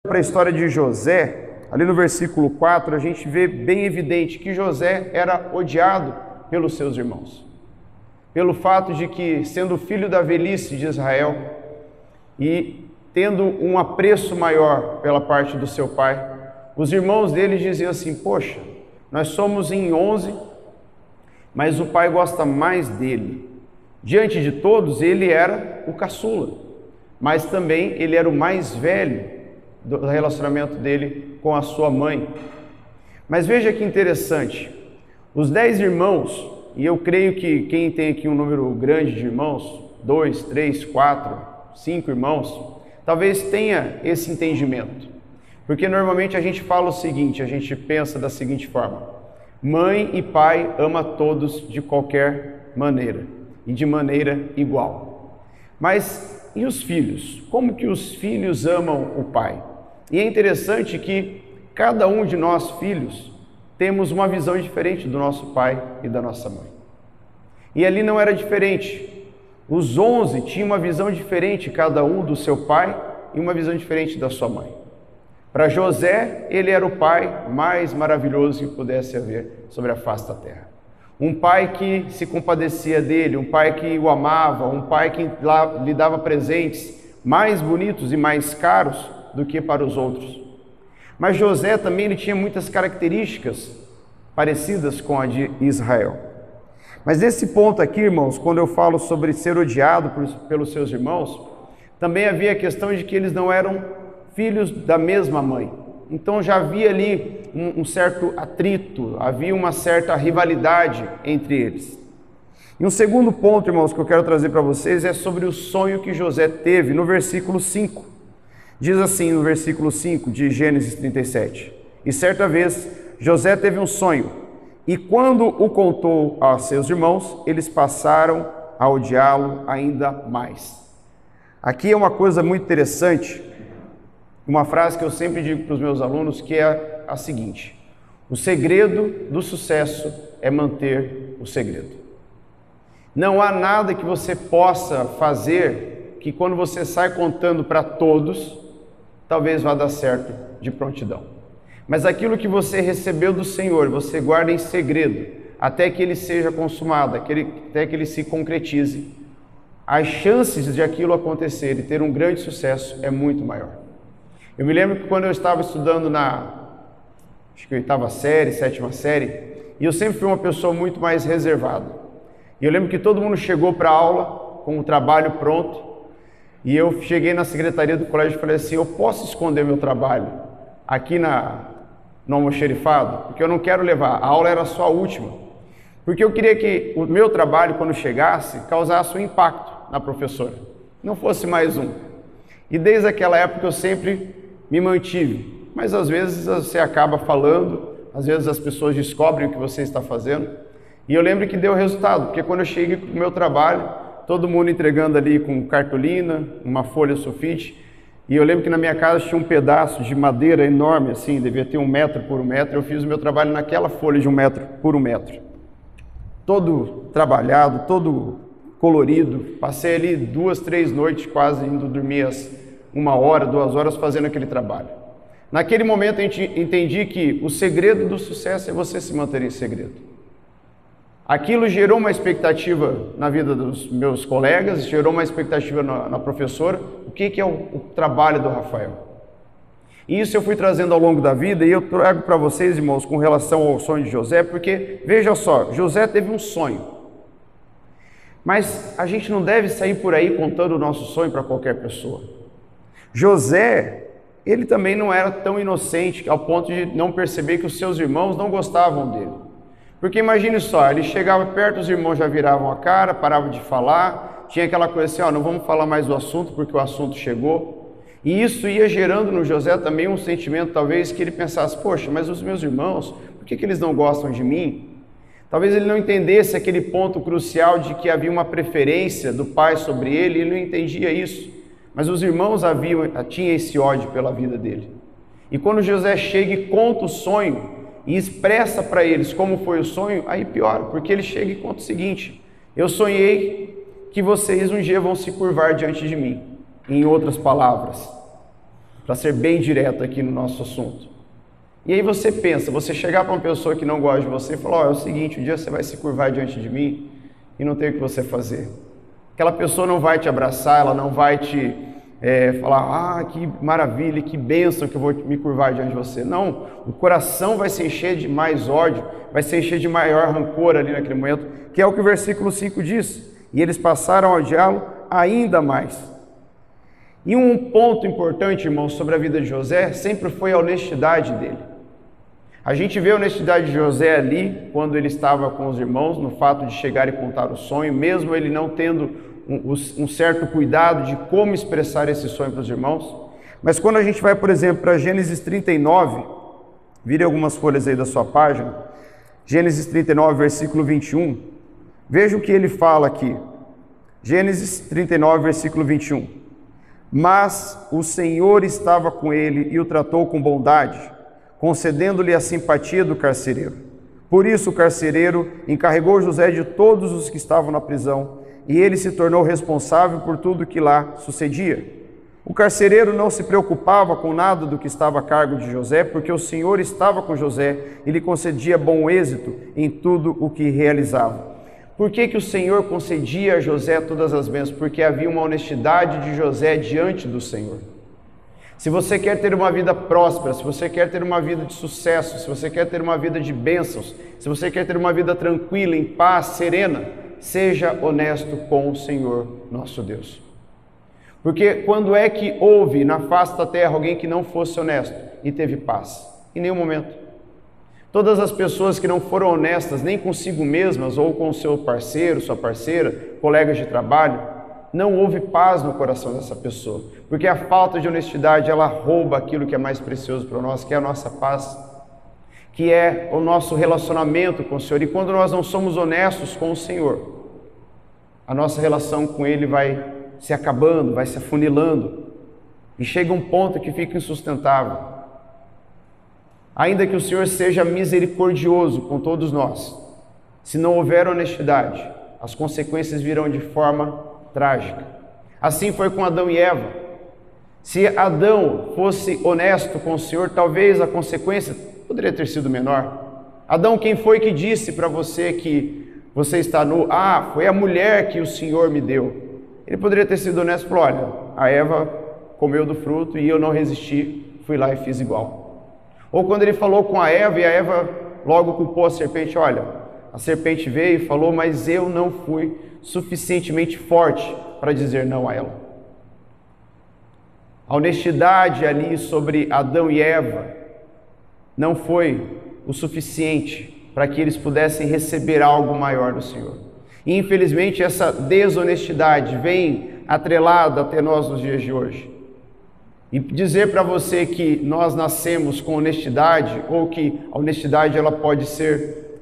Para a história de José, ali no versículo 4, a gente vê bem evidente que José era odiado pelos seus irmãos. Pelo fato de que, sendo filho da velhice de Israel e tendo um apreço maior pela parte do seu pai, os irmãos dele diziam assim: poxa, nós somos em 11, mas o pai gosta mais dele. Diante de todos, ele era o caçula, mas também ele era o mais velho do relacionamento dele com a sua mãe. Mas veja que interessante, os 10 irmãos, e eu creio que quem tem aqui um número grande de irmãos, 2, 3, 4, 5 irmãos, talvez tenha esse entendimento. Porque normalmente a gente fala o seguinte, a gente pensa da seguinte forma: mãe e pai ama todos de qualquer maneira e de maneira igual. Mas e os filhos? Como que os filhos amam o pai? E é interessante que cada um de nós filhos temos uma visão diferente do nosso pai e da nossa mãe. E ali não era diferente. Os 11 tinham uma visão diferente, cada um do seu pai, e uma visão diferente da sua mãe. Para José, ele era o pai mais maravilhoso que pudesse haver sobre a face da terra. Um pai que se compadecia dele, um pai que o amava, um pai que lhe dava presentes mais bonitos e mais caros do que para os outros. Mas José também ele tinha muitas características parecidas com a de Israel. Mas nesse ponto aqui, irmãos, quando eu falo sobre ser odiado pelos seus irmãos, também havia a questão de que eles não eram filhos da mesma mãe. Então já havia ali um certo atrito, havia uma certa rivalidade entre eles. E um segundo ponto, irmãos, que eu quero trazer para vocês é sobre o sonho que José teve no versículo 5. Diz assim no versículo 5 de Gênesis 37. E certa vez José teve um sonho, e quando o contou a seus irmãos, eles passaram a odiá-lo ainda mais. Aqui é uma coisa muito interessante, uma frase que eu sempre digo para os meus alunos, que é a seguinte: o segredo do sucesso é manter o segredo. Não há nada que você possa fazer que quando você sai contando para todos, talvez vá dar certo de prontidão. Mas aquilo que você recebeu do Senhor, você guarda em segredo, até que ele seja consumado, até que ele se concretize. As chances de aquilo acontecer e ter um grande sucesso é muito maior. Eu me lembro que quando eu estava estudando acho que 8ª série, 7ª série, e eu sempre fui uma pessoa muito mais reservada. E eu lembro que todo mundo chegou para a aula com o trabalho pronto, e eu cheguei na secretaria do colégio e falei assim: eu posso esconder meu trabalho aqui no almoxerifado? Porque eu não quero levar, a aula era só a última. Porque eu queria que o meu trabalho, quando chegasse, causasse um impacto na professora, não fosse mais um. E desde aquela época eu sempre me mantive, mas às vezes você acaba falando, às vezes as pessoas descobrem o que você está fazendo. E eu lembro que deu resultado, porque quando eu cheguei com o meu trabalho, todo mundo entregando ali com cartolina, uma folha sulfite, e eu lembro que na minha casa tinha um pedaço de madeira enorme, assim, devia ter 1 metro por 1 metro, eu fiz o meu trabalho naquela folha de 1 metro por 1 metro. Todo trabalhado, todo colorido, passei ali 2, 3 noites quase indo dormir às 1 hora, 2 horas fazendo aquele trabalho. Naquele momento eu entendi que o segredo do sucesso é você se manter em segredo. Aquilo gerou uma expectativa na vida dos meus colegas, gerou uma expectativa na professora. O que é o trabalho do Rafael? E isso eu fui trazendo ao longo da vida, e eu trago para vocês, irmãos, com relação ao sonho de José, porque, veja só, José teve um sonho. Mas a gente não deve sair por aí contando o nosso sonho para qualquer pessoa. José, ele também não era tão inocente ao ponto de não perceber que os seus irmãos não gostavam dele. Porque imagine só, ele chegava perto, os irmãos já viravam a cara, paravam de falar, tinha aquela coisa assim: ó, não vamos falar mais do assunto porque o assunto chegou. E isso ia gerando no José também um sentimento, talvez, que ele pensasse: poxa, mas os meus irmãos, por que eles não gostam de mim? Talvez ele não entendesse aquele ponto crucial de que havia uma preferência do pai sobre ele, ele não entendia isso. Mas os irmãos tinham esse ódio pela vida dele. E quando José chega e conta o sonho, e expressa para eles como foi o sonho, aí piora, porque ele chega e conta o seguinte: eu sonhei que vocês um dia vão se curvar diante de mim. Em outras palavras, para ser bem direto aqui no nosso assunto. E aí você pensa, você chegar para uma pessoa que não gosta de você e falar, é o seguinte, um dia você vai se curvar diante de mim e não tem o que você fazer. Aquela pessoa não vai te abraçar, ela não vai te falar, que maravilha, que bênção que eu vou me curvar diante de você. Não, o coração vai se encher de mais ódio, vai se encher de maior rancor ali naquele momento, que é o que o versículo 5 diz. E eles passaram a odiá-lo ainda mais. E um ponto importante, irmãos, sobre a vida de José, sempre foi a honestidade dele. A gente vê a honestidade de José ali, quando ele estava com os irmãos, no fato de chegar e contar o sonho, mesmo ele não tendo um certo cuidado de como expressar esse sonho para os irmãos. Mas quando a gente vai, por exemplo, para Gênesis 39, vire algumas folhas aí da sua página, Gênesis 39, versículo 21, veja o que ele fala aqui. Gênesis 39, versículo 21. Mas o Senhor estava com ele e o tratou com bondade, concedendo-lhe a simpatia do carcereiro. Por isso o carcereiro encarregou José de todos os que estavam na prisão, e ele se tornou responsável por tudo que lá sucedia. O carcereiro não se preocupava com nada do que estava a cargo de José, porque o Senhor estava com José e lhe concedia bom êxito em tudo o que realizava. Por que o Senhor concedia a José todas as bênçãos? Porque havia uma honestidade de José diante do Senhor. Se você quer ter uma vida próspera, se você quer ter uma vida de sucesso, se você quer ter uma vida de bênçãos, se você quer ter uma vida tranquila, em paz, serena, seja honesto com o Senhor nosso Deus. Porque quando é que houve na face da terra alguém que não fosse honesto e teve paz? Em nenhum momento. Todas as pessoas que não foram honestas nem consigo mesmas ou com o seu parceiro, sua parceira, colegas de trabalho, não houve paz no coração dessa pessoa. Porque a falta de honestidade, ela rouba aquilo que é mais precioso para nós, que é a nossa paz, que é o nosso relacionamento com o Senhor. E quando nós não somos honestos com o Senhor, a nossa relação com Ele vai se acabando, vai se afunilando, e chega um ponto que fica insustentável. Ainda que o Senhor seja misericordioso com todos nós, se não houver honestidade, as consequências virão de forma trágica. Assim foi com Adão e Eva. Se Adão fosse honesto com o Senhor, talvez a consequência poderia ter sido menor. Adão, quem foi que disse para você que você está nu? Foi a mulher que o Senhor me deu. Ele poderia ter sido honesto e falou, olha, a Eva comeu do fruto e eu não resisti, fui lá e fiz igual. Ou quando ele falou com a Eva e a Eva logo culpou a serpente, olha, a serpente veio e falou, mas eu não fui suficientemente forte para dizer não a ela. A honestidade ali sobre Adão e Eva não foi o suficiente para que eles pudessem receber algo maior do Senhor. E infelizmente essa desonestidade vem atrelada até nós nos dias de hoje. E dizer para você que nós nascemos com honestidade, ou que a honestidade ela pode ser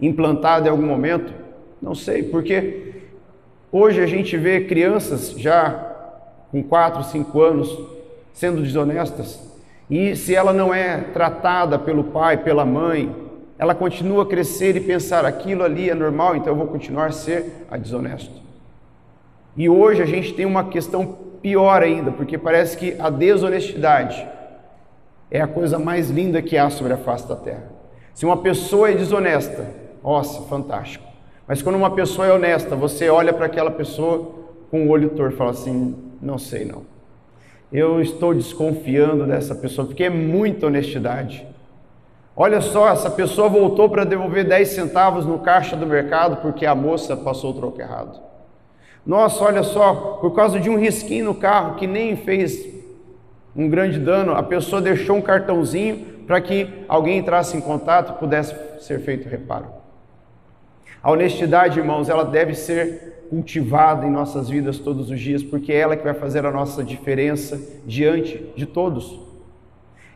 implantada em algum momento, não sei, porque hoje a gente vê crianças já com 4, 5 anos sendo desonestas, e se ela não é tratada pelo pai, pela mãe, ela continua a crescer e pensar aquilo ali é normal, então eu vou continuar a ser desonesto. E hoje a gente tem uma questão pior ainda, porque parece que a desonestidade é a coisa mais linda que há sobre a face da terra. Se uma pessoa é desonesta, nossa, fantástico. Mas quando uma pessoa é honesta, você olha para aquela pessoa com o olho torto e fala assim, não sei não. Eu estou desconfiando dessa pessoa, porque é muita honestidade. Olha só, essa pessoa voltou para devolver 10 centavos no caixa do mercado porque a moça passou o troco errado. Nossa, olha só, por causa de um risquinho no carro que nem fez um grande dano, a pessoa deixou um cartãozinho para que alguém entrasse em contato e pudesse ser feito reparo. A honestidade, irmãos, ela deve ser cultivada em nossas vidas todos os dias, porque é ela que vai fazer a nossa diferença diante de todos.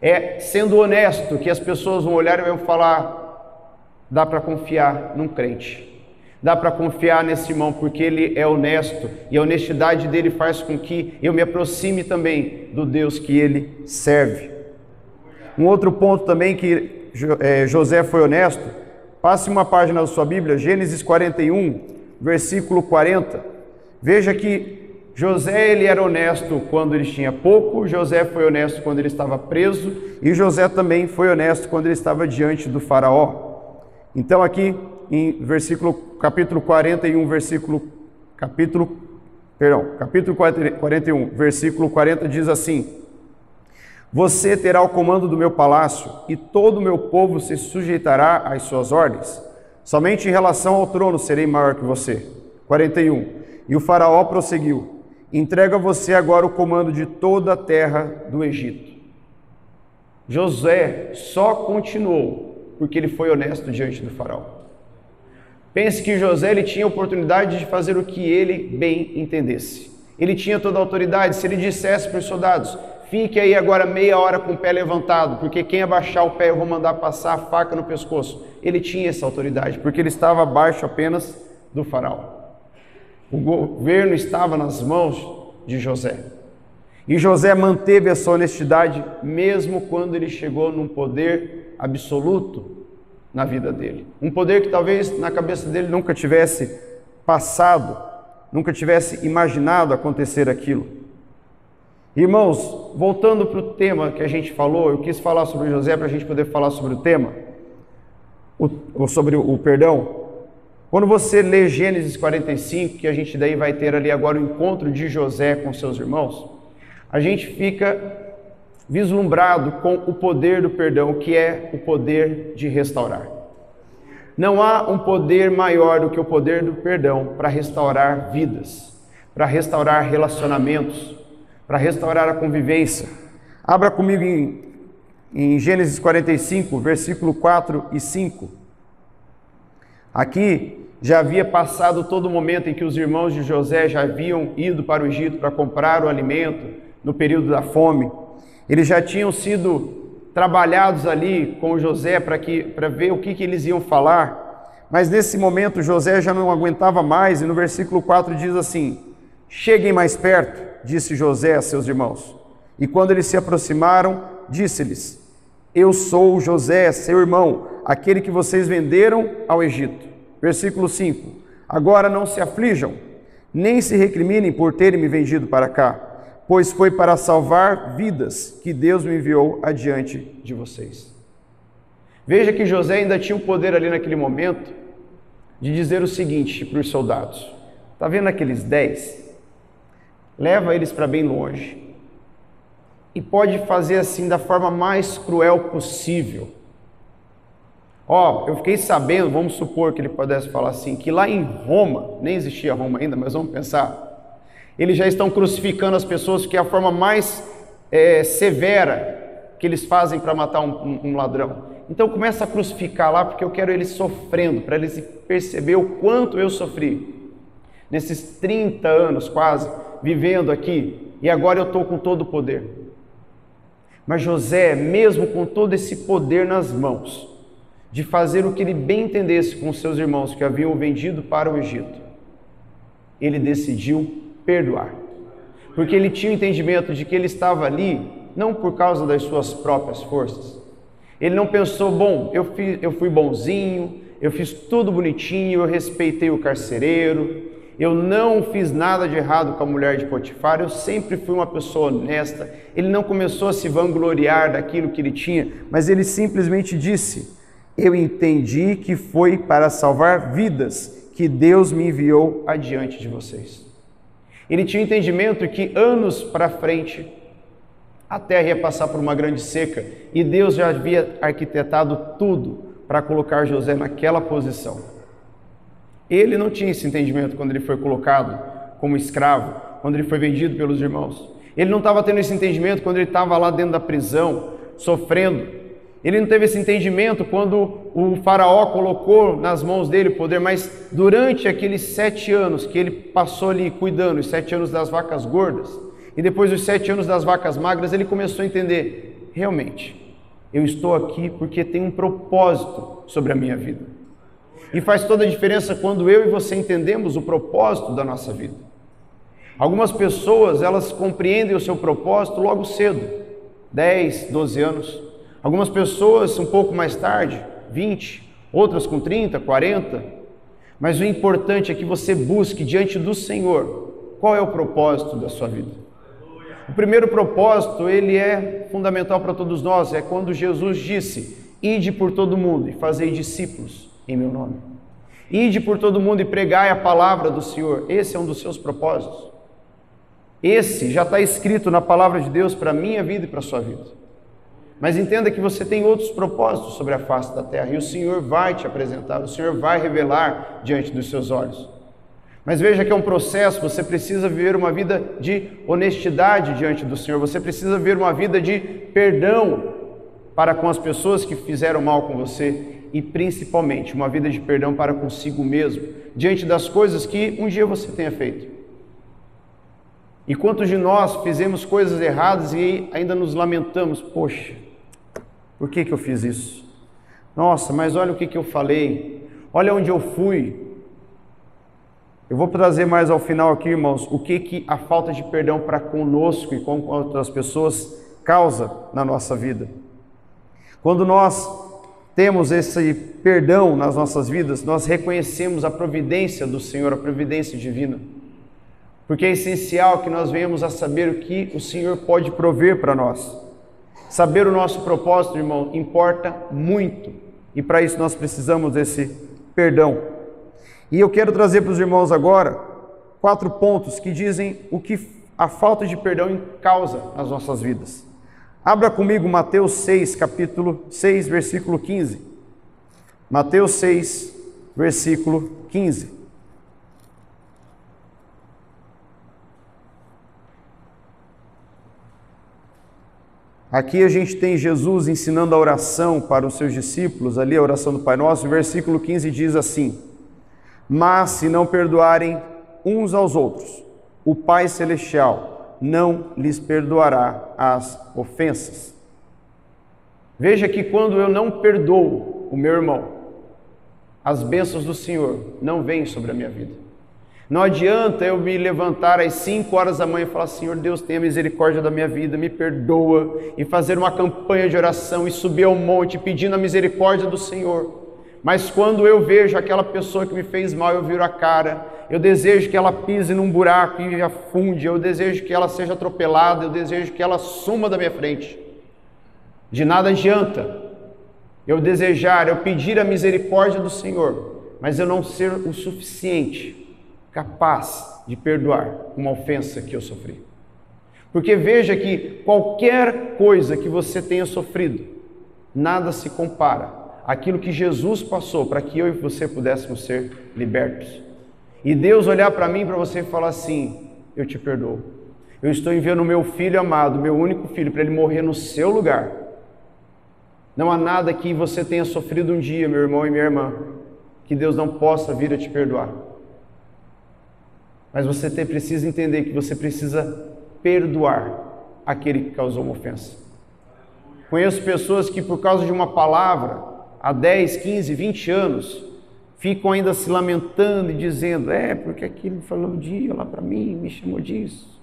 É sendo honesto que as pessoas vão olhar e vão falar, dá para confiar num crente. Dá para confiar nesse irmão porque ele é honesto e a honestidade dele faz com que eu me aproxime também do Deus que ele serve. Um outro ponto também que José foi honesto, passe uma página da sua Bíblia, Gênesis 41, versículo 40. Veja que José, ele era honesto quando ele tinha pouco, José foi honesto quando ele estava preso, e José também foi honesto quando ele estava diante do faraó. Então aqui em capítulo 41, capítulo 41, versículo 40 diz assim: você terá o comando do meu palácio, e todo o meu povo se sujeitará às suas ordens. Somente em relação ao trono serei maior que você. 41. E o faraó prosseguiu: entrega a você agora o comando de toda a terra do Egito. José só continuou porque ele foi honesto diante do faraó. Pense que José, ele tinha a oportunidade de fazer o que ele bem entendesse. Ele tinha toda a autoridade. Se ele dissesse para os soldados: fique aí agora meia hora com o pé levantado, porque quem abaixar o pé eu vou mandar passar a faca no pescoço. Ele tinha essa autoridade, porque ele estava abaixo apenas do faraó. O governo estava nas mãos de José. E José manteve essa honestidade mesmo quando ele chegou num poder absoluto na vida dele. Um poder que talvez na cabeça dele nunca tivesse passado, nunca tivesse imaginado acontecer aquilo. Irmãos, voltando para o tema que a gente falou, eu quis falar sobre José para a gente poder falar sobre o tema, sobre o perdão. Quando você lê Gênesis 45, que a gente daí vai ter ali agora o encontro de José com seus irmãos, a gente fica vislumbrado com o poder do perdão, que é o poder de restaurar. Não há um poder maior do que o poder do perdão para restaurar vidas, para restaurar relacionamentos, para restaurar a convivência. Abra comigo em Gênesis 45, versículo 4 e 5. Aqui já havia passado todo o momento em que os irmãos de José já haviam ido para o Egito para comprar o alimento no período da fome. Eles já tinham sido trabalhados ali com José para ver o que eles iam falar. Mas nesse momento José já não aguentava mais, e no versículo 4 diz assim: cheguem mais perto, disse José a seus irmãos. E quando eles se aproximaram, disse-lhes: eu sou José, seu irmão, aquele que vocês venderam ao Egito. Versículo 5. Agora não se aflijam, nem se recriminem por terem me vendido para cá, pois foi para salvar vidas que Deus me enviou adiante de vocês. Veja que José ainda tinha o poder ali naquele momento de dizer o seguinte para os soldados: está vendo aqueles 10? Leva eles para bem longe. E pode fazer assim da forma mais cruel possível. Eu fiquei sabendo, vamos supor que ele pudesse falar assim, que lá em Roma, nem existia Roma ainda, mas vamos pensar, eles já estão crucificando as pessoas, que é a forma mais severa que eles fazem para matar um ladrão. Então começa a crucificar lá, porque eu quero eles sofrendo, para eles perceber o quanto eu sofri. Nesses 30 anos quase, vivendo aqui, e agora eu estou com todo o poder. Mas José, mesmo com todo esse poder nas mãos, de fazer o que ele bem entendesse com seus irmãos que haviam vendido para o Egito, ele decidiu perdoar. Porque ele tinha o entendimento de que ele estava ali, não por causa das suas próprias forças. Ele não pensou: bom, eu fui bonzinho, eu fiz tudo bonitinho, eu respeitei o carcereiro, eu não fiz nada de errado com a mulher de Potifar, eu sempre fui uma pessoa honesta. Ele não começou a se vangloriar daquilo que ele tinha, mas ele simplesmente disse: eu entendi que foi para salvar vidas que Deus me enviou adiante de vocês. Ele tinha o entendimento que anos para frente a terra ia passar por uma grande seca, e Deus já havia arquitetado tudo para colocar José naquela posição. Ele não tinha esse entendimento quando ele foi colocado como escravo, quando ele foi vendido pelos irmãos. Ele não estava tendo esse entendimento quando ele estava lá dentro da prisão, sofrendo. Ele não teve esse entendimento quando o faraó colocou nas mãos dele o poder, mas durante aqueles 7 anos que ele passou ali cuidando, os 7 anos das vacas gordas, e depois os 7 anos das vacas magras, ele começou a entender: realmente, eu estou aqui porque tem um propósito sobre a minha vida. E faz toda a diferença quando eu e você entendemos o propósito da nossa vida. Algumas pessoas, elas compreendem o seu propósito logo cedo, 10, 12 anos. Algumas pessoas um pouco mais tarde, 20, outras com 30, 40. Mas o importante é que você busque diante do Senhor qual é o propósito da sua vida? O primeiro propósito, ele é fundamental para todos nós, é quando Jesus disse: ide por todo mundo e fazei discípulos em meu nome. Ide por todo mundo e pregai a palavra do Senhor. Esse é um dos seus propósitos. Esse já está escrito na palavra de Deus para a minha vida e para a sua vida. Mas entenda que você tem outros propósitos sobre a face da terra, e o Senhor vai te apresentar, o Senhor vai revelar diante dos seus olhos. Mas veja que é um processo, você precisa viver uma vida de honestidade diante do Senhor, você precisa viver uma vida de perdão para com as pessoas que fizeram mal com você, e principalmente uma vida de perdão para consigo mesmo, diante das coisas que um dia você tenha feito. E quantos de nós fizemos coisas erradas e ainda nos lamentamos? Poxa, por que eu fiz isso? Nossa, mas olha o que eu falei, olha onde eu fui. Eu vou trazer mais ao final aqui, irmãos, o que a falta de perdão para conosco e com outras pessoas causa na nossa vida. Quando nós temos esse perdão nas nossas vidas, nós reconhecemos a providência do Senhor, a providência divina. Porque é essencial que nós venhamos a saber o que o Senhor pode prover para nós. Saber o nosso propósito, irmão, importa muito. E para isso nós precisamos desse perdão. E eu quero trazer para os irmãos agora 4 pontos que dizem o que a falta de perdão causa nas nossas vidas. Abra comigo Mateus 6, capítulo 6, versículo 15. Mateus 6, versículo 15. Aqui a gente tem Jesus ensinando a oração para os seus discípulos, ali a oração do Pai Nosso, o versículo 15 diz assim: mas se não perdoarem uns aos outros, o Pai Celestial não lhes perdoará as ofensas. Veja que quando eu não perdoo o meu irmão, as bênçãos do Senhor não vêm sobre a minha vida. Não adianta eu me levantar às 5 horas da manhã e falar: Senhor Deus, tenha misericórdia da minha vida, me perdoa, e fazer uma campanha de oração e subir ao monte pedindo a misericórdia do Senhor. Mas quando eu vejo aquela pessoa que me fez mal, eu viro a cara, eu desejo que ela pise num buraco e afunde, eu desejo que ela seja atropelada, eu desejo que ela suma da minha frente. De nada adianta eu desejar, eu pedir a misericórdia do Senhor, mas eu não ser o suficiente capaz de perdoar uma ofensa que eu sofri. Porque veja que qualquer coisa que você tenha sofrido, nada se compara àquilo que Jesus passou para que eu e você pudéssemos ser libertos. E Deus olhar para mim e para você e falar assim: eu te perdoo. Eu estou enviando o meu filho amado, meu único filho, para ele morrer no seu lugar. Não há nada que você tenha sofrido um dia, meu irmão e minha irmã, que Deus não possa vir a te perdoar. Mas você precisa entender que você precisa perdoar aquele que causou uma ofensa. Conheço pessoas que por causa de uma palavra, há 10, 15, 20 anos, ficam ainda se lamentando e dizendo: porque aquele falou um dia lá para mim, me chamou disso.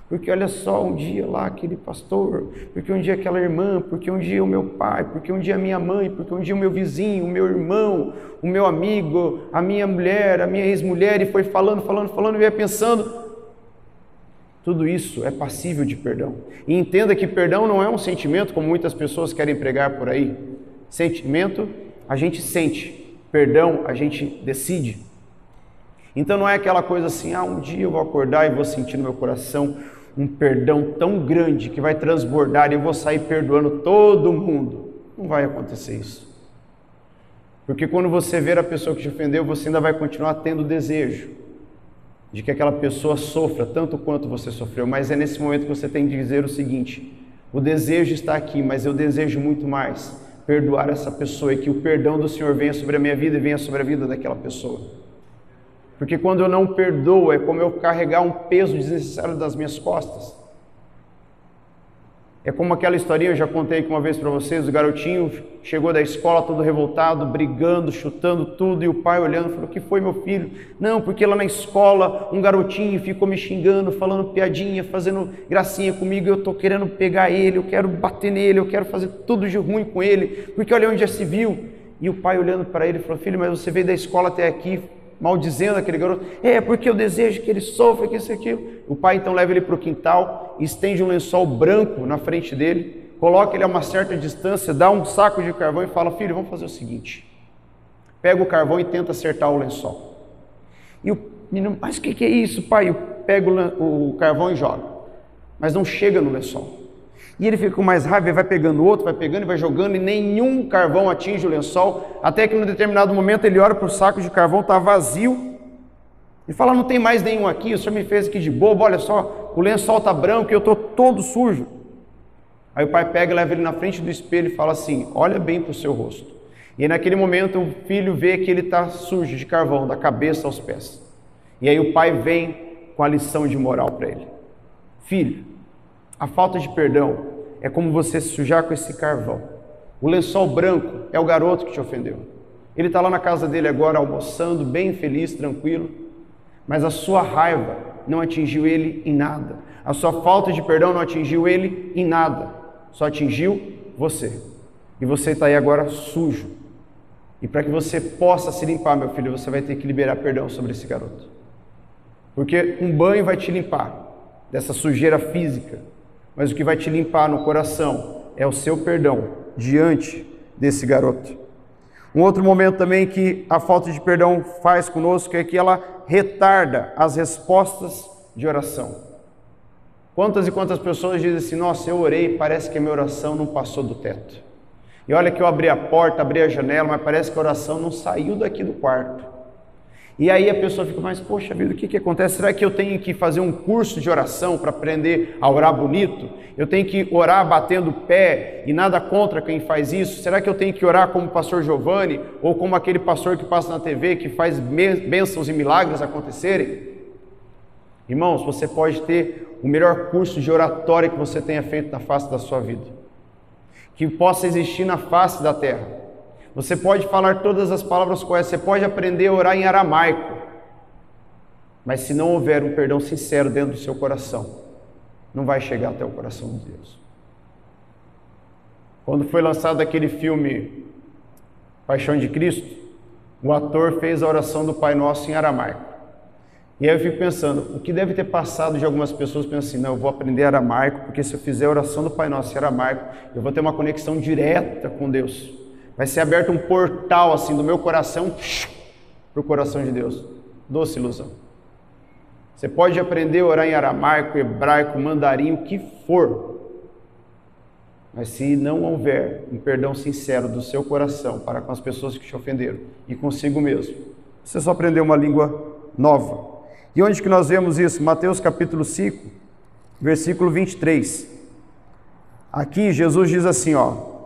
Porque olha só, um dia lá aquele pastor, porque um dia aquela irmã, porque um dia o meu pai, porque um dia a minha mãe, porque um dia o meu vizinho, o meu irmão, o meu amigo, a minha mulher, a minha ex-mulher, e foi falando, e ia pensando. Tudo isso é passível de perdão. E entenda que perdão não é um sentimento como muitas pessoas querem pregar por aí. Sentimento a gente sente, perdão a gente decide. Então não é aquela coisa assim: um dia eu vou acordar e vou sentir no meu coração um perdão tão grande que vai transbordar e eu vou sair perdoando todo mundo. Não vai acontecer isso. Porque quando você ver a pessoa que te ofendeu, você ainda vai continuar tendo desejo de que aquela pessoa sofra tanto quanto você sofreu. Mas é nesse momento que você tem que dizer o seguinte: o desejo está aqui, mas eu desejo muito mais perdoar essa pessoa, e que o perdão do Senhor venha sobre a minha vida e venha sobre a vida daquela pessoa. Porque quando eu não perdoo, é como eu carregar um peso desnecessário das minhas costas. É como aquela historinha, eu já contei aqui uma vez para vocês, o garotinho chegou da escola todo revoltado, brigando, chutando tudo, e o pai olhando falou: o que foi, meu filho? Não, porque lá na escola um garotinho ficou me xingando, falando piadinha, fazendo gracinha comigo, e eu estou querendo pegar ele, eu quero bater nele, eu quero fazer tudo de ruim com ele, porque olha onde já se viu. E o pai olhando para ele falou: filho, mas você veio da escola até aqui maldizendo aquele garoto. Porque eu desejo que ele sofra, que isso e aquilo. O pai então leva ele para o quintal, estende um lençol branco na frente dele, coloca ele a uma certa distância, dá um saco de carvão e fala: filho, vamos fazer o seguinte, pega o carvão e tenta acertar o lençol. E o menino: mas o que é isso, pai? Pega o carvão e joga, mas não chega no lençol. E ele fica com mais raiva, vai pegando outro, vai pegando e vai jogando, e nenhum carvão atinge o lençol, até que num determinado momento ele olha para o saco de carvão, está vazio, e fala: não tem mais nenhum aqui, o senhor me fez aqui de bobo, olha só, o lençol está branco e eu estou todo sujo. Aí o pai pega e leva ele na frente do espelho e fala assim: olha bem para o seu rosto. E aí, naquele momento o filho vê que ele está sujo de carvão, da cabeça aos pés. E aí o pai vem com a lição de moral para ele: filho, a falta de perdão é como você se sujar com esse carvão. O lençol branco é o garoto que te ofendeu. Ele está lá na casa dele agora almoçando, bem feliz, tranquilo, mas a sua raiva não atingiu ele em nada. A sua falta de perdão não atingiu ele em nada. Só atingiu você. E você está aí agora sujo. E para que você possa se limpar, meu filho, você vai ter que liberar perdão sobre esse garoto. Porque um banho vai te limpar dessa sujeira física, mas o que vai te limpar no coração é o seu perdão diante desse garoto. Um outro momento também que a falta de perdão faz conosco é que ela retarda as respostas de oração. Quantas e quantas pessoas dizem assim: nossa, eu orei, parece que a minha oração não passou do teto. E olha que eu abri a porta, abri a janela, mas parece que a oração não saiu daqui do quarto. E aí a pessoa fica: mas poxa vida, o que acontece? Será que eu tenho que fazer um curso de oração para aprender a orar bonito? Eu tenho que orar batendo o pé, e nada contra quem faz isso? Será que eu tenho que orar como o pastor Giovanni, ou como aquele pastor que passa na TV, que faz bênçãos e milagres acontecerem? Irmãos, você pode ter o melhor curso de oratória que você tenha feito na face da sua vida, que possa existir na face da terra. Você pode falar todas as palavras corretas, você pode aprender a orar em aramaico, mas se não houver um perdão sincero dentro do seu coração, não vai chegar até o coração de Deus. Quando foi lançado aquele filme Paixão de Cristo, o ator fez a oração do Pai Nosso em aramaico. E aí eu fico pensando, o que deve ter passado de algumas pessoas pensando assim: não, eu vou aprender aramaico, porque se eu fizer a oração do Pai Nosso em aramaico, eu vou ter uma conexão direta com Deus. Vai ser aberto um portal assim do meu coração para o coração de Deus. Doce ilusão. Você pode aprender a orar em aramaico, hebraico, mandarim, o que for, mas se não houver um perdão sincero do seu coração para com as pessoas que te ofenderam e consigo mesmo, você só aprendeu uma língua nova. E onde que nós vemos isso? Mateus capítulo 5, versículo 23. Aqui Jesus diz assim,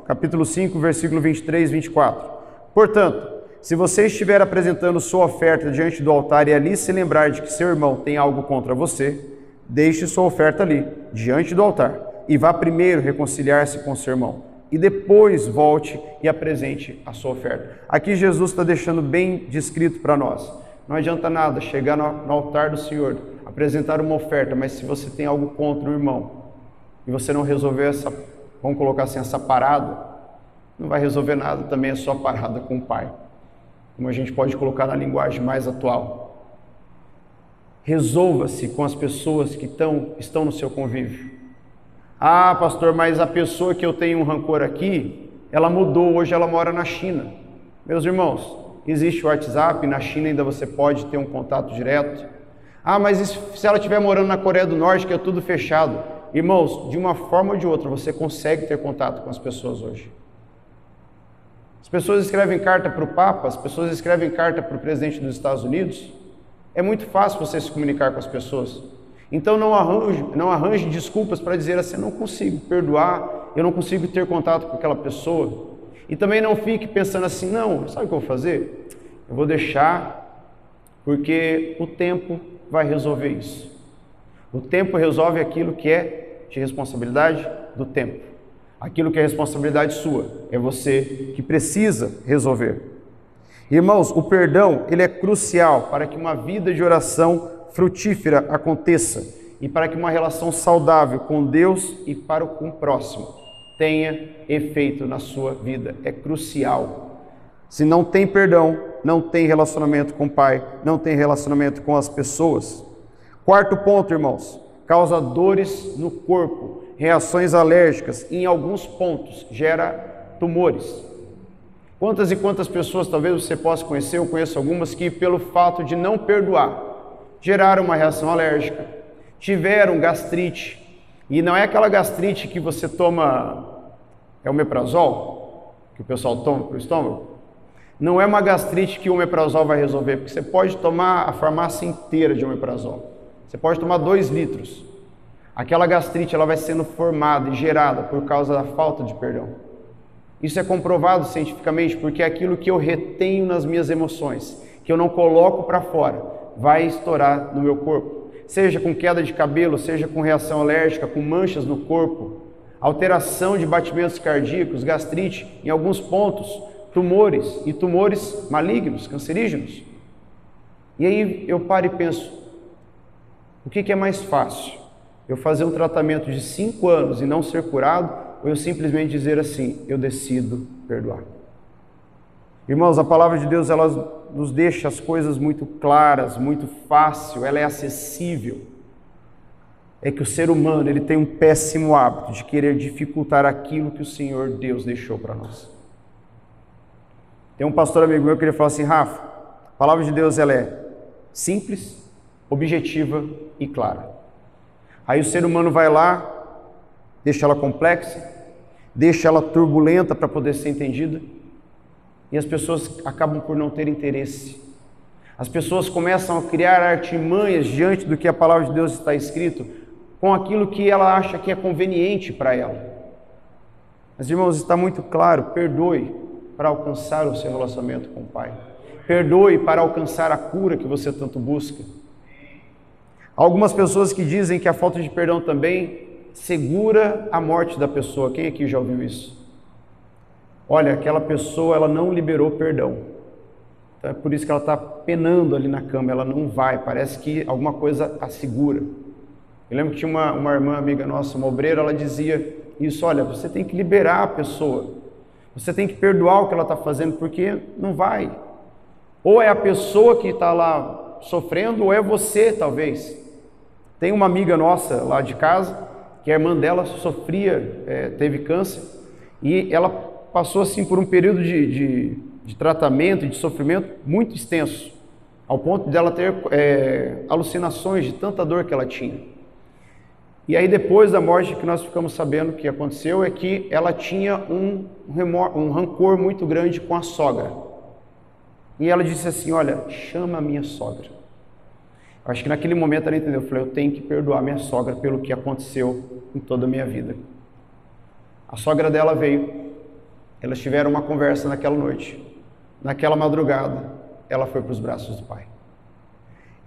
capítulo 5, versículo 23 e 24. Portanto, se você estiver apresentando sua oferta diante do altar e ali se lembrar de que seu irmão tem algo contra você, deixe sua oferta ali, diante do altar, e vá primeiro reconciliar-se com seu irmão, e depois volte e apresente a sua oferta. Aqui Jesus está deixando bem descrito para nós. Não adianta nada chegar no altar do Senhor, apresentar uma oferta, mas se você tem algo contra o irmão, e você não resolver essa, vamos colocar assim, essa parada, não vai resolver nada, também é só parada com o Pai. Como a gente pode colocar na linguagem mais atual. Resolva-se com as pessoas que estão no seu convívio. Ah, pastor, mas a pessoa que eu tenho um rancor aqui, ela mudou, hoje ela mora na China. Meus irmãos, existe o WhatsApp, na China ainda você pode ter um contato direto. Ah, mas se ela estiver morando na Coreia do Norte, que é tudo fechado? Irmãos, de uma forma ou de outra, você consegue ter contato com as pessoas hoje. As pessoas escrevem carta para o Papa, as pessoas escrevem carta para o presidente dos Estados Unidos. É muito fácil você se comunicar com as pessoas. Então não arranje desculpas para dizer assim: eu não consigo perdoar, eu não consigo ter contato com aquela pessoa. E também não fique pensando assim: não, sabe o que eu vou fazer? Eu vou deixar, porque o tempo vai resolver isso. O tempo resolve aquilo que é de responsabilidade do tempo. Aquilo que é responsabilidade sua, é você que precisa resolver. Irmãos, o perdão, ele é crucial para que uma vida de oração frutífera aconteça e para que uma relação saudável com Deus e para com o próximo tenha efeito na sua vida. É crucial. Se não tem perdão, não tem relacionamento com o Pai, não tem relacionamento com as pessoas. Quarto ponto, irmãos, causa dores no corpo, reações alérgicas, em alguns pontos gera tumores. Quantas e quantas pessoas talvez você possa conhecer, eu conheço algumas que pelo fato de não perdoar, geraram uma reação alérgica, tiveram gastrite, e não é aquela gastrite que você toma, é o omeprazol, que o pessoal toma para o estômago, não é uma gastrite que o omeprazol vai resolver, porque você pode tomar a farmácia inteira de omeprazol, você pode tomar 2 litros, aquela gastrite ela vai sendo formada e gerada por causa da falta de perdão. Isso é comprovado cientificamente, porque é aquilo que eu retenho nas minhas emoções, que eu não coloco para fora, vai estourar no meu corpo. Seja com queda de cabelo, seja com reação alérgica, com manchas no corpo, alteração de batimentos cardíacos, gastrite, em alguns pontos, tumores, e tumores malignos, cancerígenos. E aí eu paro e penso, o que é mais fácil? Eu fazer um tratamento de 5 anos e não ser curado, ou eu simplesmente dizer assim, eu decido perdoar? Irmãos, a palavra de Deus, ela nos deixa as coisas muito claras, muito fácil, ela é acessível. É que o ser humano, ele tem um péssimo hábito de querer dificultar aquilo que o Senhor Deus deixou para nós. Tem um pastor amigo meu que ele fala assim, Rafa, a palavra de Deus, ela é simples, objetiva e clara. Aí o ser humano vai lá, deixa ela complexa, deixa ela turbulenta para poder ser entendida, e as pessoas acabam por não ter interesse. As pessoas começam a criar artimanhas diante do que a palavra de Deus está escrito, com aquilo que ela acha que é conveniente para ela. Mas, irmãos, está muito claro, perdoe para alcançar o seu relacionamento com o Pai. Perdoe para alcançar a cura que você tanto busca. Há algumas pessoas que dizem que a falta de perdão também segura a morte da pessoa. Quem aqui já ouviu isso? Olha, aquela pessoa, ela não liberou perdão. Então é por isso que ela está penando ali na cama, ela não vai, parece que alguma coisa a segura. Eu lembro que tinha uma irmã amiga nossa, uma obreira, ela dizia isso, olha, você tem que liberar a pessoa, você tem que perdoar o que ela está fazendo, porque não vai. Ou é a pessoa que está lá sofrendo, ou é você, talvez. Tem uma amiga nossa lá de casa, que a irmã dela sofria, teve câncer, e ela passou assim por um período de tratamento, de sofrimento muito extenso, ao ponto de ela ter alucinações de tanta dor que ela tinha. E aí depois da morte que nós ficamos sabendo que aconteceu é que ela tinha um rancor muito grande com a sogra. E ela disse assim, olha, chama a minha sogra. Eu acho que naquele momento ela entendeu, eu falei, eu tenho que perdoar minha sogra pelo que aconteceu em toda a minha vida. A sogra dela veio. Elas tiveram uma conversa naquela noite. Naquela madrugada, ela foi para os braços do Pai.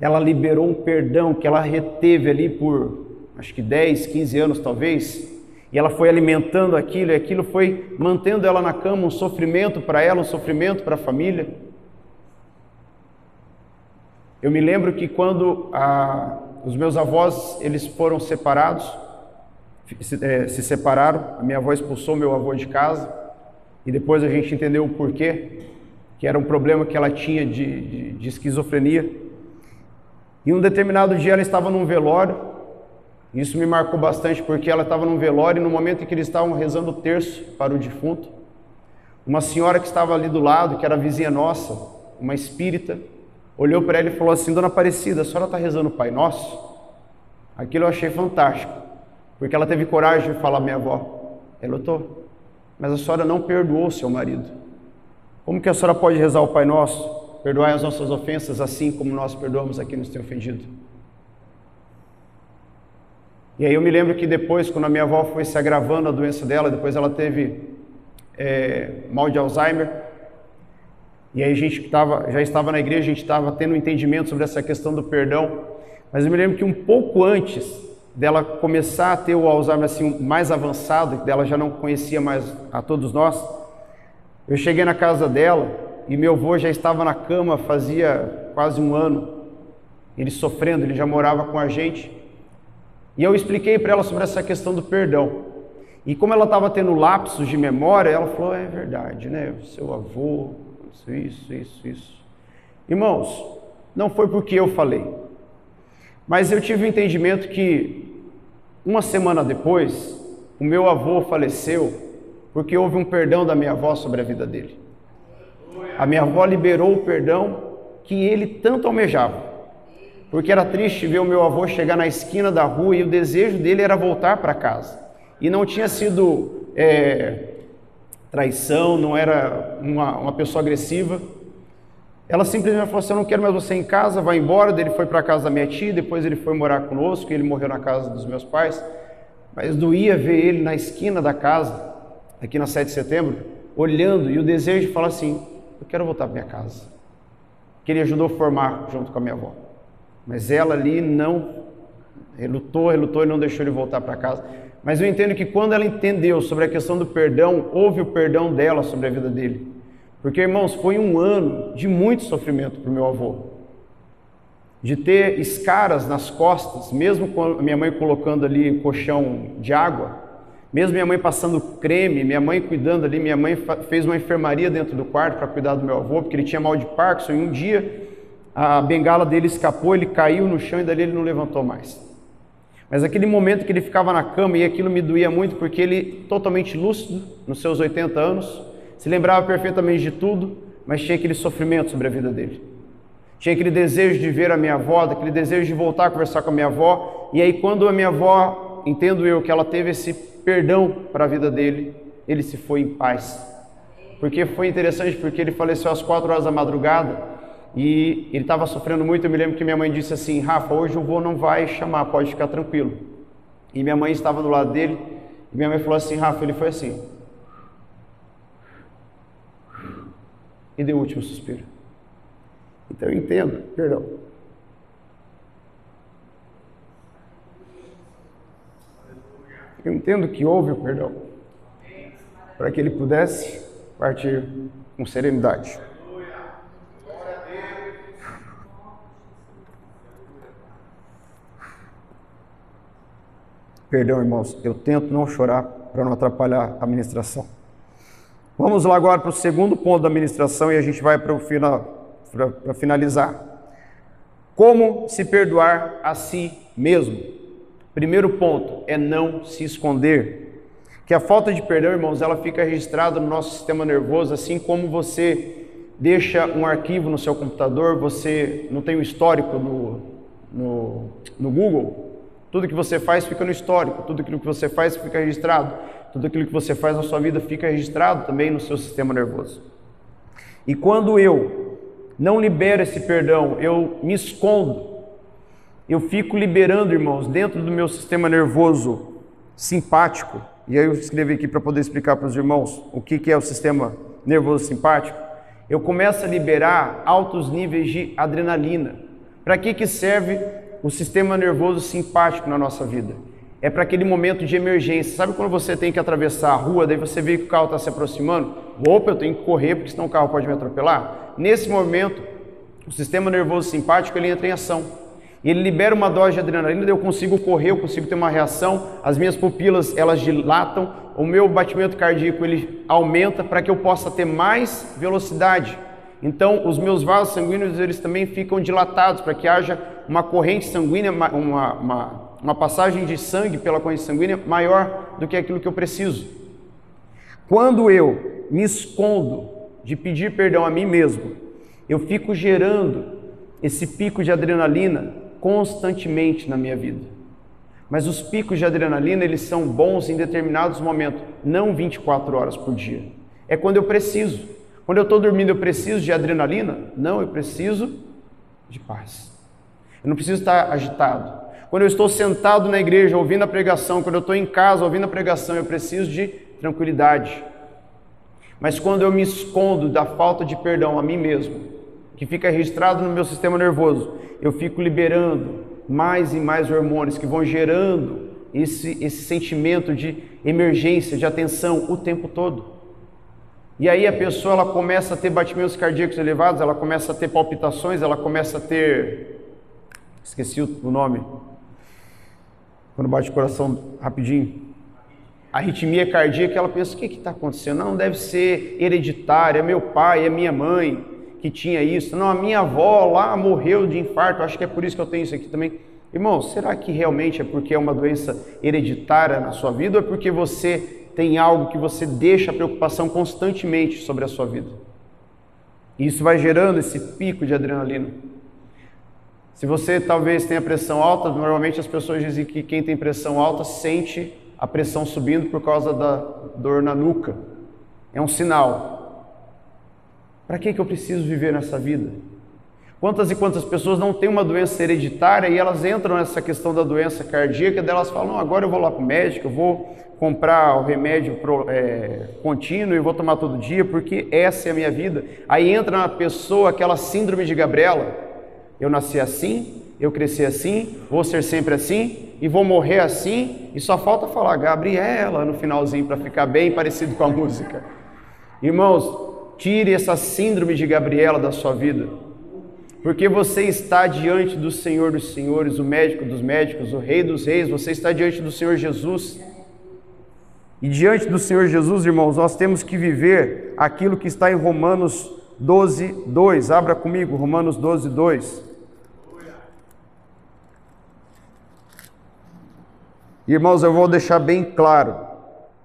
Ela liberou um perdão que ela reteve ali por, acho que 10, 15 anos talvez, e ela foi alimentando aquilo, e aquilo foi mantendo ela na cama, um sofrimento para ela, um sofrimento para a família. Eu me lembro que quando os meus avós, eles foram separados, se separaram, a minha avó expulsou meu avô de casa, e depois a gente entendeu o porquê, que era um problema que ela tinha de esquizofrenia. E um determinado dia ela estava num velório, e isso me marcou bastante, porque ela estava num velório, e no momento em que eles estavam rezando o terço para o defunto, uma senhora que estava ali do lado, que era vizinha nossa, uma espírita, olhou para ela e falou assim, Dona Aparecida, a senhora está rezando o Pai Nosso? Aquilo eu achei fantástico, porque ela teve coragem de falar à minha avó, eu estou. Mas a senhora não perdoou seu marido. Como que a senhora pode rezar o Pai Nosso? Perdoai as nossas ofensas, assim como nós perdoamos a quem nos tem ofendido. E aí eu me lembro que depois, quando a minha avó foi se agravando a doença dela, depois ela teve mal de Alzheimer, e aí a gente já estava na igreja, a gente estava tendo um entendimento sobre essa questão do perdão, mas eu me lembro que um pouco antes dela começar a ter o Alzheimer assim, mais avançado, dela já não conhecia mais a todos nós, eu cheguei na casa dela e meu avô já estava na cama fazia quase 1 ano, ele sofrendo, ele já morava com a gente, e eu expliquei para ela sobre essa questão do perdão, e como ela estava tendo lapsos de memória, ela falou, é verdade, né, seu avô, isso. Irmãos, não foi porque eu falei, mas eu tive o entendimento que uma semana depois, o meu avô faleceu porque houve um perdão da minha avó sobre a vida dele. A minha avó liberou o perdão que ele tanto almejava, porque era triste ver o meu avô chegar na esquina da rua e o desejo dele era voltar para casa. E não tinha sido traição, não era uma pessoa agressiva. Ela simplesmente falou assim: eu não quero mais você em casa, vai embora. Ele foi para a casa da minha tia, depois ele foi morar conosco, ele morreu na casa dos meus pais. Mas doía ver ele na esquina da casa, aqui na 7 de setembro, olhando, e o desejo de falar assim: eu quero voltar para minha casa. Que ele ajudou a formar junto com a minha avó. Mas ela ali relutou e não deixou ele voltar para casa. Mas eu entendo que quando ela entendeu sobre a questão do perdão, houve o perdão dela sobre a vida dele. Porque, irmãos, foi um ano de muito sofrimento para o meu avô. De ter escaras nas costas, mesmo com a minha mãe colocando ali colchão de água, mesmo minha mãe passando creme, minha mãe cuidando ali, minha mãe fez uma enfermaria dentro do quarto para cuidar do meu avô, porque ele tinha mal de Parkinson, e um dia a bengala dele escapou, ele caiu no chão e dali ele não levantou mais. Mas aquele momento que ele ficava na cama, e aquilo me doía muito, porque ele, totalmente lúcido, nos seus 80 anos, se lembrava perfeitamente de tudo, mas tinha aquele sofrimento sobre a vida dele. Tinha aquele desejo de ver a minha avó, aquele desejo de voltar a conversar com a minha avó, e aí quando a minha avó, entendo eu, que ela teve esse perdão para a vida dele, ele se foi em paz. Porque foi interessante, porque ele faleceu às 4 horas da madrugada, e ele estava sofrendo muito. Eu me lembro que minha mãe disse assim: Rafa, hoje o vô não vai chamar, pode ficar tranquilo. E minha mãe estava do lado dele, e minha mãe falou assim: Rafa, ele foi assim. E deu o último suspiro. Então eu entendo, perdão. Eu entendo que houve o perdão, para que ele pudesse partir com serenidade. Perdão, irmãos, eu tento não chorar para não atrapalhar a ministração. Vamos lá agora para o segundo ponto da ministração e a gente vai para o final, para finalizar. Como se perdoar a si mesmo? Primeiro ponto é não se esconder. Que a falta de perdão, irmãos, ela fica registrada no nosso sistema nervoso, assim como você deixa um arquivo no seu computador, você não tem um histórico no Google. Tudo que você faz fica no histórico, tudo aquilo que você faz fica registrado, tudo aquilo que você faz na sua vida fica registrado também no seu sistema nervoso. E quando eu não libero esse perdão, eu me escondo, eu fico liberando, irmãos, dentro do meu sistema nervoso simpático, e aí eu escrevi aqui para poder explicar para os irmãos o que é o sistema nervoso simpático. Eu começo a liberar altos níveis de adrenalina. Para que serve o sistema nervoso simpático na nossa vida? É para aquele momento de emergência. Sabe quando você tem que atravessar a rua, daí você vê que o carro está se aproximando? Opa, eu tenho que correr, porque senão o carro pode me atropelar. Nesse momento, o sistema nervoso simpático ele entra em ação. E ele libera uma dose de adrenalina, daí eu consigo correr, eu consigo ter uma reação, as minhas pupilas elas dilatam, o meu batimento cardíaco ele aumenta para que eu possa ter mais velocidade. Então, os meus vasos sanguíneos eles também ficam dilatados para que haja uma corrente sanguínea, uma passagem de sangue pela corrente sanguínea maior do que aquilo que eu preciso. Quando eu me escondo de pedir perdão a mim mesmo, eu fico gerando esse pico de adrenalina constantemente na minha vida. Mas os picos de adrenalina eles são bons em determinados momentos, não 24 horas por dia. É quando eu preciso. Quando eu estou dormindo, eu preciso de adrenalina? Não, eu preciso de paz. Eu não preciso estar agitado. Quando eu estou sentado na igreja ouvindo a pregação, quando eu estou em casa ouvindo a pregação, eu preciso de tranquilidade. Mas quando eu me escondo da falta de perdão a mim mesmo, que fica registrado no meu sistema nervoso, eu fico liberando mais e mais hormônios que vão gerando esse sentimento de emergência, de atenção o tempo todo. E aí a pessoa ela começa a ter batimentos cardíacos elevados, ela começa a ter palpitações, ela começa a ter... Esqueci o nome. Quando bate o coração rapidinho. Arritmia cardíaca, ela pensa, o que está acontecendo? Não, deve ser hereditário, é meu pai, é minha mãe, que tinha isso. Não, a minha avó lá morreu de infarto, acho que é por isso que eu tenho isso aqui também. Irmão, será que realmente é porque é uma doença hereditária na sua vida ou é porque você tem algo que você deixa a preocupação constantemente sobre a sua vida? E isso vai gerando esse pico de adrenalina. Se você talvez tenha pressão alta, normalmente as pessoas dizem que quem tem pressão alta sente a pressão subindo por causa da dor na nuca. É um sinal. Para que eu preciso viver nessa vida? Quantas e quantas pessoas não têm uma doença hereditária e elas entram nessa questão da doença cardíaca, delas falam, não, agora eu vou lá para o médico, eu vou comprar o remédio contínuo e vou tomar todo dia, porque essa é a minha vida. Aí entra na pessoa aquela síndrome de Gabriela, eu nasci assim, eu cresci assim, vou ser sempre assim e vou morrer assim, e só falta falar Gabriela no finalzinho para ficar bem parecido com a música. Irmãos, tire essa síndrome de Gabriela da sua vida, porque você está diante do Senhor dos Senhores, o médico dos médicos, o Rei dos Reis, você está diante do Senhor Jesus. E diante do Senhor Jesus, irmãos, nós temos que viver aquilo que está em Romanos 12, 2. Abra comigo, Romanos 12, 2. Irmãos, eu vou deixar bem claro,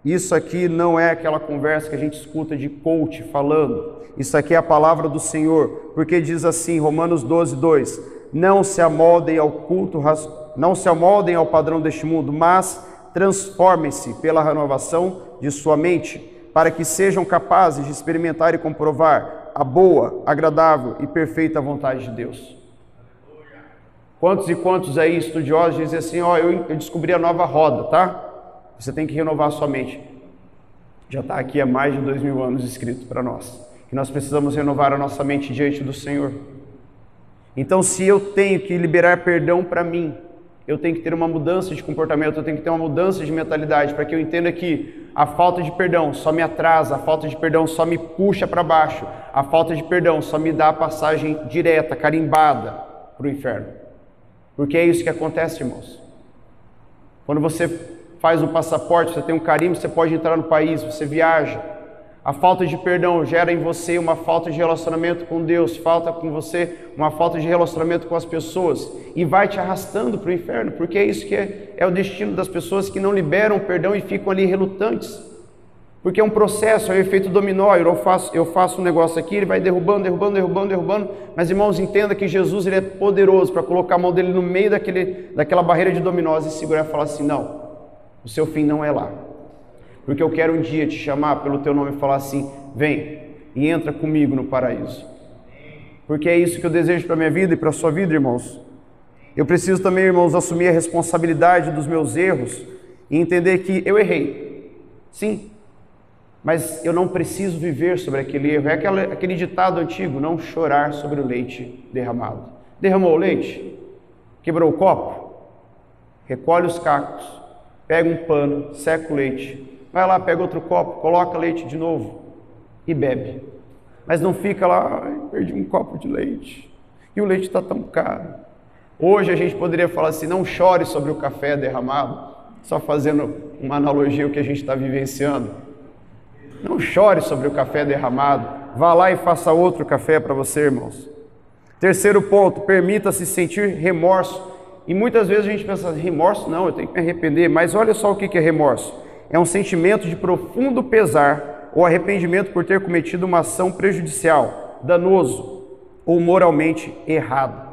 isso aqui não é aquela conversa que a gente escuta de coach falando, isso aqui é a palavra do Senhor, porque diz assim, Romanos 12, 2, não se amoldem ao padrão deste mundo, mas transformem-se pela renovação de sua mente, para que sejam capazes de experimentar e comprovar a boa, agradável e perfeita vontade de Deus. Quantos e quantos aí estudiosos dizem assim, ó, eu descobri a nova roda, tá? Você tem que renovar a sua mente. Já está aqui há mais de 2000 anos escrito para nós, que nós precisamos renovar a nossa mente diante do Senhor. Então, se eu tenho que liberar perdão para mim, eu tenho que ter uma mudança de comportamento, eu tenho que ter uma mudança de mentalidade, para que eu entenda que a falta de perdão só me atrasa, a falta de perdão só me puxa para baixo, a falta de perdão só me dá a passagem direta, carimbada para o inferno. Porque é isso que acontece, irmãos. Quando você faz um passaporte, você tem um carimbo, você pode entrar no país, você viaja. A falta de perdão gera em você uma falta de relacionamento com Deus, falta com você uma falta de relacionamento com as pessoas e vai te arrastando para o inferno, porque é isso que é o destino das pessoas que não liberam perdão e ficam ali relutantes. Porque é um processo, é um efeito dominó, eu faço um negócio aqui, ele vai derrubando, mas irmãos, entenda que Jesus ele é poderoso para colocar a mão dele no meio daquela barreira de dominós e segurar e falar assim, não, o seu fim não é lá. Porque eu quero um dia te chamar pelo teu nome e falar assim, vem e entra comigo no paraíso. Porque é isso que eu desejo para a minha vida e para a sua vida, irmãos. Eu preciso também, irmãos, assumir a responsabilidade dos meus erros e entender que eu errei. Sim. Mas eu não preciso viver sobre aquele erro. É aquele ditado antigo, não chorar sobre o leite derramado. Derramou o leite? Quebrou o copo? Recolhe os cacos, pega um pano, seca o leite. Vai lá, pega outro copo, coloca leite de novo e bebe. Mas não fica lá, perdi um copo de leite e o leite está tão caro. Hoje a gente poderia falar assim, não chore sobre o café derramado, só fazendo uma analogia ao que a gente está vivenciando. Não chore sobre o café derramado, vá lá e faça outro café para você, irmãos. Terceiro ponto, permita-se sentir remorso. E muitas vezes a gente pensa, remorso não, eu tenho que me arrepender, mas olha só o que é remorso. É um sentimento de profundo pesar ou arrependimento por ter cometido uma ação prejudicial, danoso ou moralmente errado.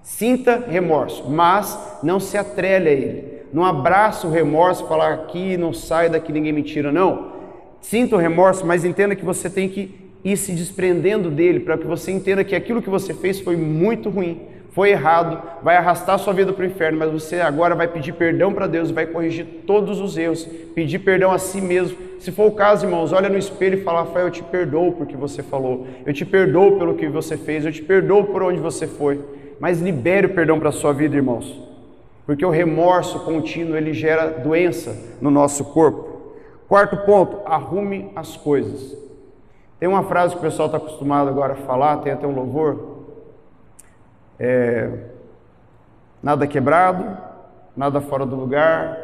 Sinta remorso, mas não se atrele a ele. Não abraça o remorso e falar aqui, não sai daqui, ninguém me tira, não. Sinta o remorso, mas entenda que você tem que ir se desprendendo dele, para que você entenda que aquilo que você fez foi muito ruim, foi errado, vai arrastar a sua vida para o inferno, mas você agora vai pedir perdão para Deus, vai corrigir todos os erros, pedir perdão a si mesmo. Se for o caso, irmãos, olha no espelho e fala, Rafael, eu te perdoo por que você falou, eu te perdoo pelo que você fez, eu te perdoo por onde você foi, mas libere o perdão para a sua vida, irmãos, porque o remorso contínuo, ele gera doença no nosso corpo. Quarto ponto, arrume as coisas. Tem uma frase que o pessoal está acostumado agora a falar, tem até um louvor. Nada quebrado, nada fora do lugar,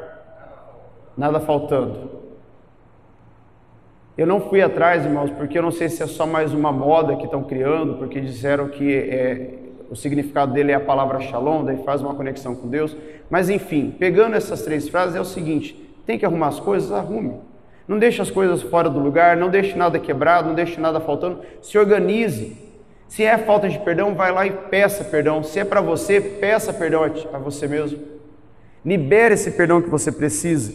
nada faltando. Eu não fui atrás, irmãos, porque eu não sei se é só mais uma moda que estão criando, porque disseram que o significado dele é a palavra shalom, daí faz uma conexão com Deus. Mas enfim, pegando essas 3 frases é o seguinte: tem que arrumar as coisas? Arrume. Não deixe as coisas fora do lugar, não deixe nada quebrado, não deixe nada faltando. Se organize. Se é falta de perdão, vai lá e peça perdão. Se é para você, peça perdão a você mesmo. Libere esse perdão que você precisa.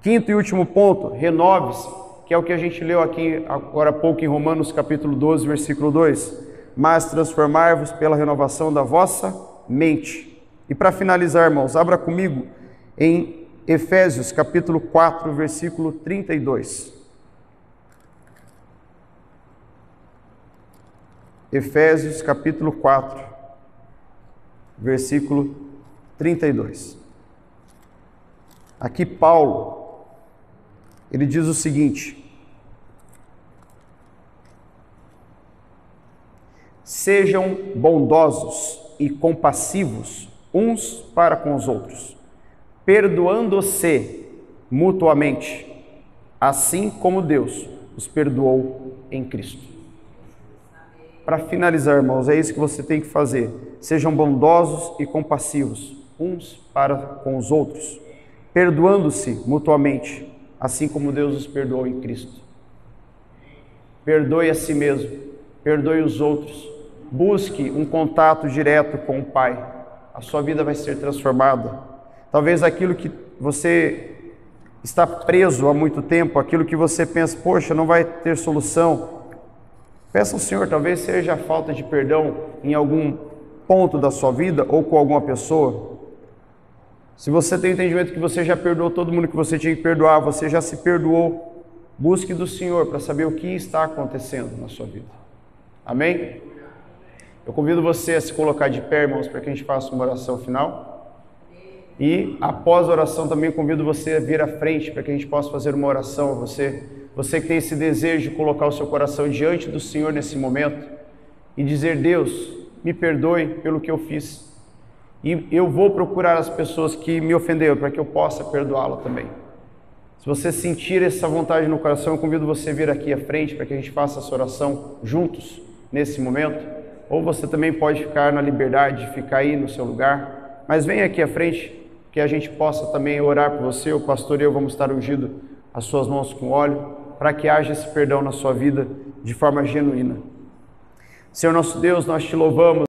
5º e último ponto, renove-se, que é o que a gente leu aqui agora há pouco em Romanos capítulo 12, versículo 2. Mas transformai-vos pela renovação da vossa mente. E para finalizar, irmãos, abra comigo em Efésios capítulo 4, versículo 32. Efésios capítulo 4, versículo 32. Aqui Paulo, ele diz o seguinte: sejam bondosos e compassivos uns para com os outros, perdoando-se mutuamente, assim como Deus os perdoou em Cristo. Para finalizar, irmãos, é isso que você tem que fazer. Sejam bondosos e compassivos uns para com os outros, perdoando-se mutuamente, assim como Deus os perdoou em Cristo. Perdoe a si mesmo, perdoe os outros, busque um contato direto com o Pai. A sua vida vai ser transformada. Talvez aquilo que você está preso há muito tempo, aquilo que você pensa, poxa, não vai ter solução. Peça ao Senhor, talvez seja a falta de perdão em algum ponto da sua vida ou com alguma pessoa. Se você tem o entendimento que você já perdoou todo mundo que você tinha que perdoar, você já se perdoou, busque do Senhor para saber o que está acontecendo na sua vida. Amém? Eu convido você a se colocar de pé, irmãos, para que a gente faça uma oração final. E após a oração também convido você a vir à frente para que a gente possa fazer uma oração a você. Você que tem esse desejo de colocar o seu coração diante do Senhor nesse momento e dizer: Deus, me perdoe pelo que eu fiz. E eu vou procurar as pessoas que me ofenderam para que eu possa perdoá-la também. Se você sentir essa vontade no coração, eu convido você a vir aqui à frente para que a gente faça essa oração juntos nesse momento. Ou você também pode ficar na liberdade de ficar aí no seu lugar. Mas venha aqui à frente que a gente possa também orar por você. O pastor e eu vamos estar ungindo as suas mãos com óleo para que haja esse perdão na sua vida de forma genuína. Senhor nosso Deus, nós te louvamos.